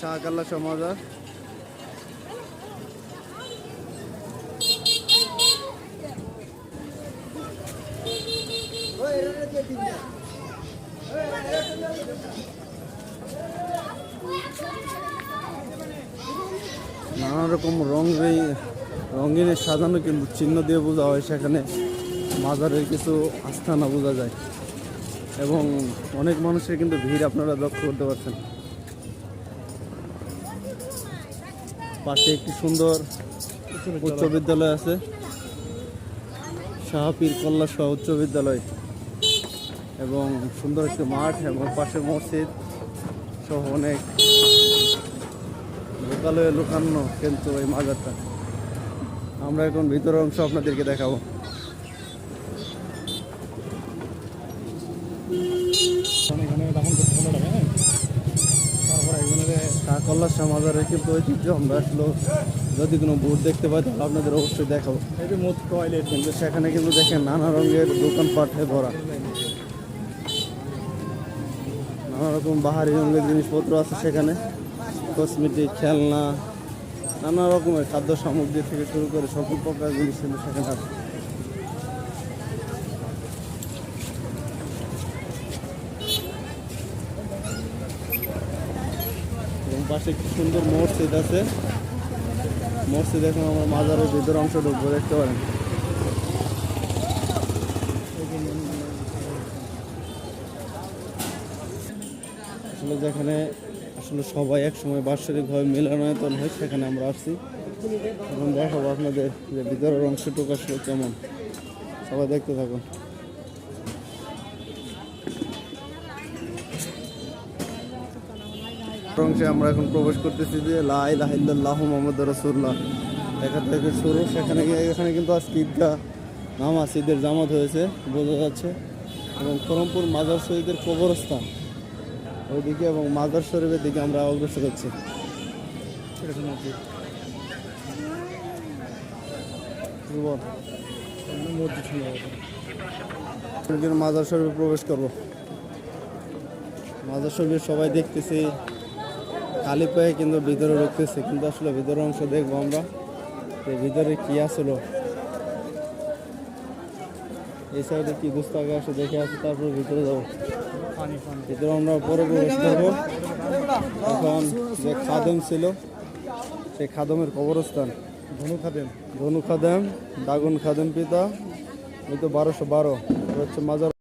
শাহকাল্লা সমাজার নানা রকম রঙিন সাজানো কিন্তু চিহ্ন দিয়ে বোঝা হয়, সেখানে মাজারের কিছু আস্থানা বোঝা যায় এবং অনেক মানুষের কিন্তু ভিড় আপনারা লক্ষ্য করতে পারছেন। পাশে একটি সুন্দর উচ্চ বিদ্যালয় আছে, শাহপীর কল্লা শাহ উচ্চ বিদ্যালয়, এবং সুন্দর একটি মাঠ এবং পাশে মসজিদ সহ অনেক লোকালয়ে লুকানো কিন্তু এই মাজারটা। আমরা এখন ভিতরের অংশ আপনাদেরকে দেখাবো। শাহকল্লা শাহ মাজারের কিন্তু ঐতিহ্য আমরা আসলে যদি কোনো বোর্ড দেখতে পাই তাহলে আপনাদের অবশ্যই দেখাবো। এই মোট টয়লেট, কিন্তু সেখানে কিন্তু দেখেন নানা রঙের দোকানপাটে ভরা, নানা রকম বাহারি রঙের জিনিসপত্র আছে সেখানে, কসমেটিক, খেলনা, নানা রকমের খাদ্য সামগ্রী থেকে শুরু করে সকল প্রকার জিনিস কিন্তু সেখানে আছে। এবং পাশে একটি সুন্দর মসজিদ আছে, মসজিদ এখন আমরা মাজারের ভিতর অংশ ঢুকবো, দেখতে পারেন। আসলে যেখানে আসলে সবাই একসময় বাৎসরিকভাবে মিলনায়তন হয় সেখানে আমরা আসছি এবং দেখাবো আপনাদের যে ভিতরের অংশটুকু আসলে কেমন, সবাই দেখতে থাকুন। অংশে আমরা এখন প্রবেশ করতেছি যে লা ইলাহা ইল্লাল্লাহু মুহাম্মাদুর রাসূলুল্লাহ দেখা থেকে শুরু। এখানে কিন্তু আজকে ঈদগাহ নামাজ ঈদের জামাত হয়েছে বোঝা যাচ্ছে, এবং খরমপুর মাজার শহীদের কবরস্থান ওইদিকে এবং মাজার শরীফের দিকে আমরা অগ্রসর হচ্ছি। মাজার শরীফে প্রবেশ করবো। মাজার শরীফে সবাই দেখতেছি খালি পায়ে কিন্তু ভিতরে ঢুকতেছে, কিন্তু আসলে ভিতরের অংশ দেখবো আমরা ভিতরে কি আসলো। এই সাইডে কি গুস্তাকে আসে দেখে আসি, তারপর ভিতরে যাবো। ভিতরে আমরা পরে প্রবেশ করবো। এখন যে খাদেম ছিল সেই খাদেমের কবরস্থান, ধনু খাদেম দাগুন খাদেম পিতা, এই তো 1212 হচ্ছে মাজার।